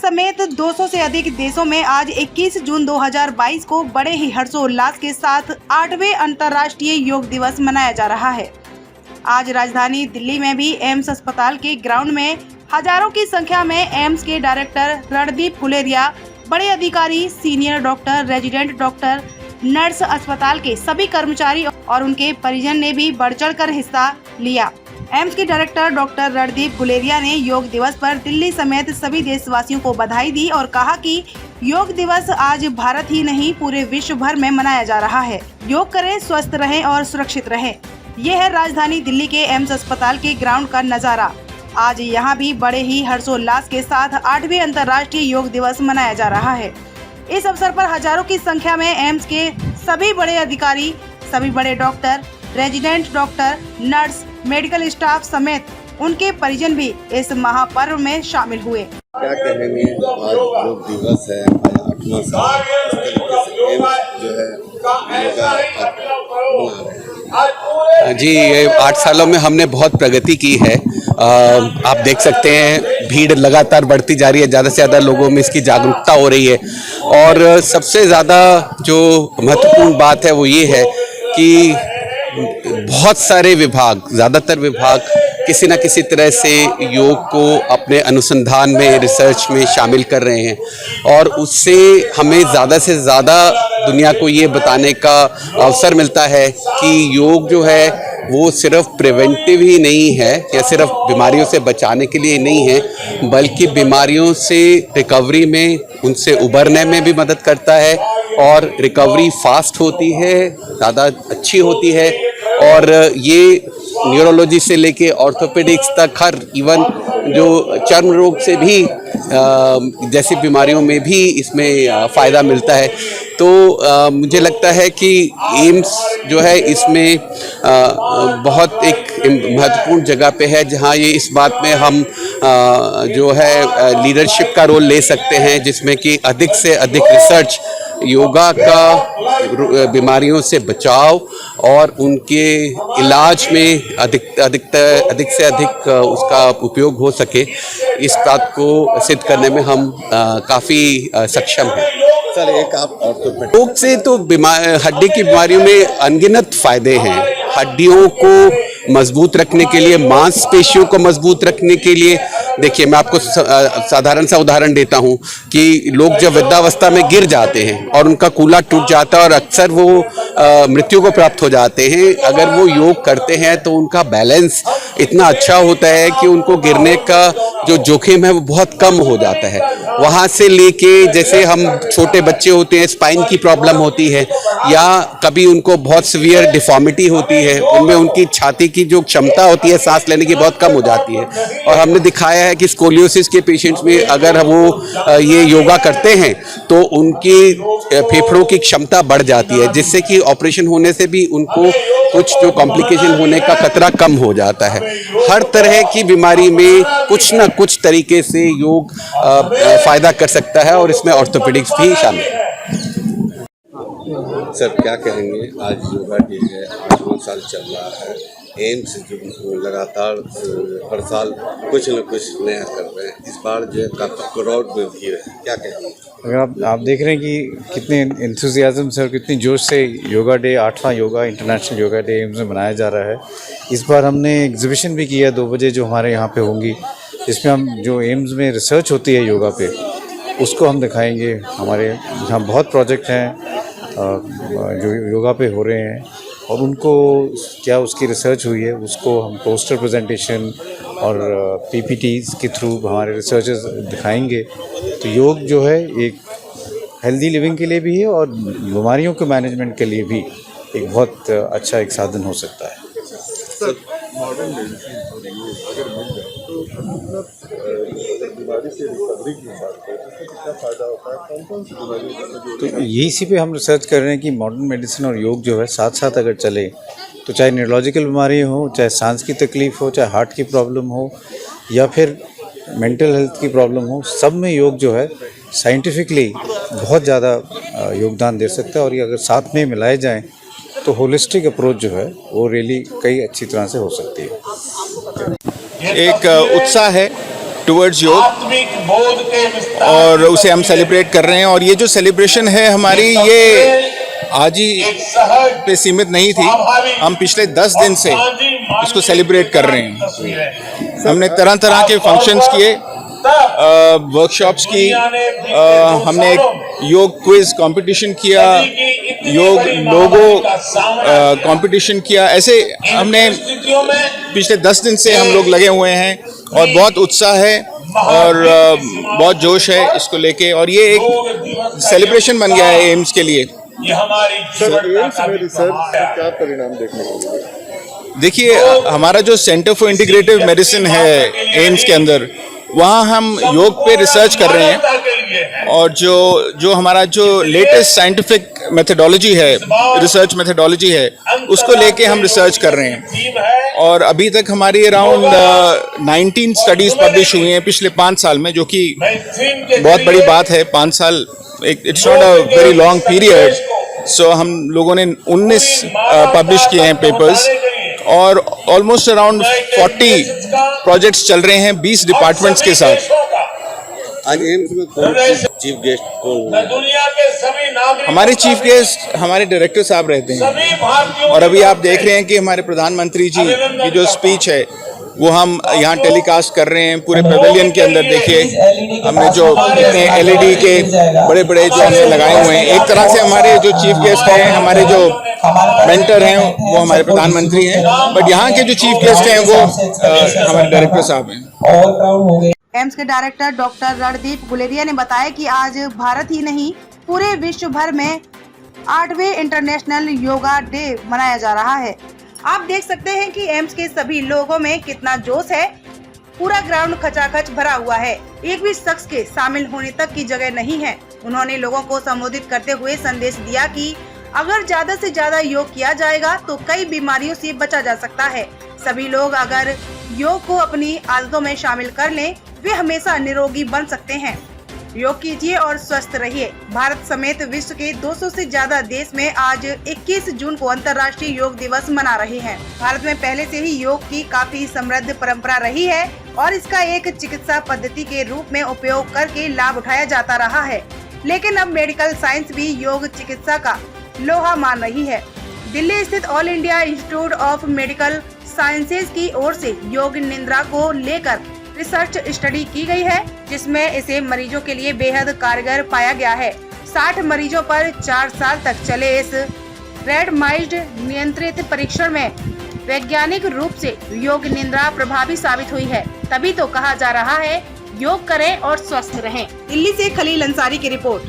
समेत 200 से अधिक देशों में आज 21 जून 2022 को बड़े ही हर्षोल्लास के साथ 8वें अंतर्राष्ट्रीय योग दिवस मनाया जा रहा है। आज राजधानी दिल्ली में भी एम्स अस्पताल के ग्राउंड में हजारों की संख्या में एम्स के डायरेक्टर रणदीप गुलेरिया, बड़े अधिकारी, senior doctor, resident doctor, nurse, अस्पताल के सभी कर्मचारी और उनके परिजन ने भी बढ़ चढ़कर हिस्सा लिया। एम्स के डायरेक्टर डॉक्टर रणदीप गुलेरिया ने योग दिवस पर दिल्ली समेत सभी देशवासियों को बधाई दी और कहा कि योग दिवस आज भारत ही नहीं पूरे विश्व भर में मनाया जा रहा है। योग करें, स्वस्थ रहें और सुरक्षित रहें। ये है राजधानी दिल्ली के एम्स अस्पताल के ग्राउंड का नजारा। आज यहाँ भी बड़े ही हर्षोल्लास के साथ 8वें अंतर्राष्ट्रीय योग दिवस मनाया जा रहा है। इस अवसर पर हजारों की संख्या में एम्स के सभी बड़े अधिकारी, सभी बड़े doctor, resident doctor, nurse, medical staff समेत उनके परिजन भी इस महापर्व में शामिल हुए। क्या कहेंगे, आज योग दिवस है, आज 8वां साल एम्स जो है जी, ये 8 सालों में हमने बहुत प्रगति की है। आप देख सकते हैं भीड़ लगातार बढ़ती जा रही है, ज़्यादा से ज़्यादा लोगों में इसकी जागरूकता हो रही है और सबसे ज़्यादा जो महत्वपूर्ण बात है वो ये है कि बहुत सारे विभाग, ज़्यादातर विभाग किसी न किसी तरह से योग को अपने अनुसंधान में, रिसर्च में शामिल कर रहे हैं और उससे हमें ज़्यादा से ज़्यादा दुनिया को ये बताने का अवसर मिलता है कि योग जो है वो सिर्फ प्रिवेंटिव ही नहीं है या सिर्फ बीमारियों से बचाने के लिए नहीं है, बल्कि बीमारियों से रिकवरी में, उनसे उबरने में भी मदद करता है और रिकवरी फास्ट होती है, ज़्यादा अच्छी होती है और ये न्यूरोलॉजी से लेके ऑर्थोपेडिक्स तक हर इवन जो चर्म रोग से भी जैसी बीमारियों में भी इसमें फ़ायदा मिलता है। तो मुझे लगता है कि एम्स जो है इसमें बहुत एक महत्वपूर्ण जगह पे है जहां ये इस बात में हम जो है लीडरशिप का रोल ले सकते हैं, जिसमें कि अधिक से अधिक रिसर्च योगा का बीमारियों से बचाव और उनके इलाज में अधिक से अधिक उसका उपयोग हो सके, इस बात को सिद्ध करने में हम काफ़ी सक्षम हैं। सर, एक आप ऑर्थोपेडिक योग से तो हड्डी की बीमारियों में अनगिनत फायदे हैं। हड्डियों को मजबूत रखने के लिए, मांसपेशियों को मजबूत रखने के लिए, देखिए मैं आपको साधारण सा उदाहरण देता हूँ कि लोग जब वृद्धावस्था में गिर जाते हैं और उनका कूल्हा टूट जाता है और अक्सर वो मृत्यु को प्राप्त हो जाते हैं, अगर वो योग करते हैं तो उनका बैलेंस इतना अच्छा होता है कि उनको गिरने का जो जोखिम है वो बहुत कम हो जाता है। वहाँ से लेके जैसे हम छोटे बच्चे होते हैं, स्पाइन की प्रॉब्लम होती है या कभी उनको बहुत सीवियर डिफॉर्मिटी होती है, उनमें उनकी छाती की जो क्षमता होती है सांस लेने की बहुत कम हो जाती है और हमने दिखाया है कि स्कोलियोसिस के पेशेंट्स में अगर वो ये योगा करते हैं तो उनकी फेफड़ों की क्षमता बढ़ जाती है, जिससे कि ऑपरेशन होने से भी उनको कुछ जो कॉम्प्लिकेशन होने का खतरा कम हो जाता है। हर तरह की बीमारी में कुछ न कुछ तरीके से योग फायदा कर सकता है और इसमें ऑर्थोपेडिक्स भी शामिल है। सर, क्या कहेंगे, आज योगा डे है, 8वां साल चल रहा है, एम्स जो लगातार हर साल कुछ न कुछ नया कर रहे हैं, इस बार जो है काफ़ी क्राउड में भीड़ है, क्या कहेंगे? अगर आप देख रहे हैं कि कितने एंथुसियाज्म से और कितनी जोश से योगा डे, 8वां yoga international yoga day AIIMS में मनाया जा रहा है। इस बार हमने एग्जीबिशन भी किया 2 बजे जो हमारे यहाँ पे होंगी, जिसमें हम जो एम्स में रिसर्च होती है योगा पे उसको हम दिखाएंगे। हमारे यहाँ बहुत प्रोजेक्ट हैं जो योगा पे हो रहे हैं और उनको क्या उसकी रिसर्च हुई है उसको हम पोस्टर प्रेजेंटेशन और पीपीटीज के थ्रू हमारे रिसर्चर्स दिखाएंगे। तो योग जो है एक हेल्दी लिविंग के लिए भी है और बीमारियों के मैनेजमेंट के लिए भी एक बहुत अच्छा एक साधन हो सकता है। सर, मॉडर्न मेडिसिन अगर मिल जाए तो बीमारी से रिकवरी की बात करें तो कितना फ़ायदा होता है, कौन-कौन सी बीमारी? तो इसी पे हम रिसर्च कर रहे हैं कि मॉडर्न मेडिसिन और योग जो है साथ साथ अगर चले तो चाहे न्यूरोलॉजिकल बीमारी हो, चाहे सांस की तकलीफ़ हो, चाहे हार्ट की प्रॉब्लम हो या फिर मेंटल हेल्थ की प्रॉब्लम हो, सब में योग जो है साइंटिफिकली बहुत ज़्यादा योगदान दे सकता है और ये अगर साथ में मिलाए जाएं तो होलिस्टिक अप्रोच जो है वो रियली कई अच्छी तरह से हो सकती है। एक उत्साह है टुवर्ड्स योग, और उसे हम सेलिब्रेट कर रहे हैं। और ये जो सेलिब्रेशन है हमारी, ये आज ही पे सीमित नहीं थी, हम पिछले 10 दिन से इसको सेलिब्रेट कर रहे हैं। हमने तरह तरह के फंक्शंस किए, वर्कशॉप्स की, हमने एक योग क्विज कंपटीशन किया, योग लोगो कंपटीशन किया। ऐसे हमने पिछले 10 दिन से हम लोग लगे हुए हैं और बहुत उत्साह है और बहुत जोश है इसको लेके, और ये एक सेलिब्रेशन बन गया है एम्स के लिए। ये हमारी एम्स में रिसर्च का क्या परिणाम देखने को मिले? देखिए, हमारा जो सेंटर फॉर इंटीग्रेटिव मेडिसिन है एम्स के अंदर, वहाँ हम योग पे रिसर्च कर रहे हैं, और जो हमारा जो लेटेस्ट साइंटिफिक मेथडोलॉजी है, रिसर्च मेथडोलॉजी है, उसको लेके हम रिसर्च कर रहे हैं। और अभी तक हमारी अराउंड 19 स्टडीज पब्लिश हुई हैं पिछले 5 साल में, जो कि बहुत बड़ी बात है। 5 साल it's not a very long period. So हम लोगों ने 19 पब्लिश किए हैं पेपर्स, और ऑलमोस्ट अराउंड 40 प्रोजेक्ट्स चल रहे हैं 20 डिपार्टमेंट्स के साथ। आज एम्स में चीफ गेस्ट कौन है? हमारे चीफ गेस्ट हमारे डायरेक्टर साहब रहते हैं, और अभी आप देख रहे हैं कि हमारे प्रधानमंत्री जी की जो स्पीच है वो हम यहाँ टेलीकास्ट कर रहे हैं पूरे पेवेलियन के अंदर। देखिए, हमने जो इतने LED के बड़े बड़े जो हमने लगाए हुए हैं, एक तरह से हमारे जो चीफ गेस्ट हैं, हमारे जो मेंटर हैं, वो हमारे प्रधानमंत्री हैं, बट यहाँ के जो चीफ गेस्ट हैं वो हमारे डायरेक्टर साहब हैं। एम्स के डायरेक्टर डॉक्टर रणदीप गुलेरिया ने बताया कि आज भारत ही नहीं, पूरे विश्व भर में 8वें इंटरनेशनल योगा डे मनाया जा रहा है। आप देख सकते हैं कि एम्स के सभी लोगों में कितना जोश है। पूरा ग्राउंड खचाखच भरा हुआ है, एक भी शख्स के शामिल होने तक की जगह नहीं है। उन्होंने लोगों को संबोधित करते हुए संदेश दिया कि अगर ज्यादा से ज्यादा योग किया जाएगा तो कई बीमारियों से बचा जा सकता है। सभी लोग अगर योग को अपनी आदतों में शामिल कर लें, वे हमेशा निरोगी बन सकते हैं। योग कीजिए और स्वस्थ रहिए। भारत समेत विश्व के 200 से ज्यादा देश में आज 21 जून को अंतर्राष्ट्रीय योग दिवस मना रहे हैं। भारत में पहले से ही योग की काफी समृद्ध परंपरा रही है और इसका एक चिकित्सा पद्धति के रूप में उपयोग करके लाभ उठाया जाता रहा है। लेकिन अब मेडिकल साइंस भी योग चिकित्सा का लोहा मान रही है। दिल्ली स्थित all India institute of medical sciences की ओर से योग निद्रा को लेकर रिसर्च स्टडी की गई है, जिसमें इसे मरीजों के लिए बेहद कारगर पाया गया है। 60 मरीजों पर 4 साल तक चले इस रैंडमाइज्ड नियंत्रित परीक्षण में वैज्ञानिक रूप से योग निद्रा प्रभावी साबित हुई है। तभी तो कहा जा रहा है योग करें और स्वस्थ रहें। दिल्ली से खलील अंसारी की रिपोर्ट।